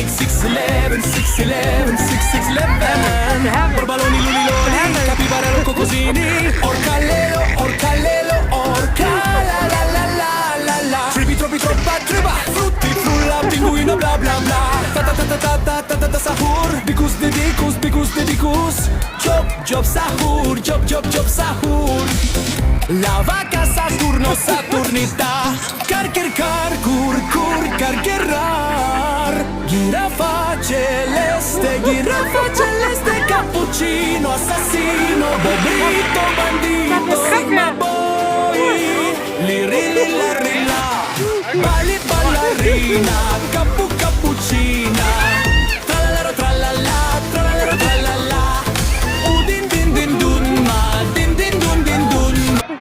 611, 611, 611. Borbaloni, luliloni, capibara, rocco cosini. Orcallelo, orcallelo, orca la la la la la la. Tripi, troppi, troppa, tripa. Frutti, frulla, pinguino, bla bla bla. Ta ta ta ta ta ta ta ta ta sahur. Bikus de dikus, bikus de dikus. Job, job, sahur, job, job, job, sahur. La vaca Saturno, Saturnita. Carcher, carcur, cur, carcherar. Girafa celeste, girafa celeste. Cappuccino, assassino, bobrito, bandito, sigma boy. Li ri li la ri la. Balli ballerina.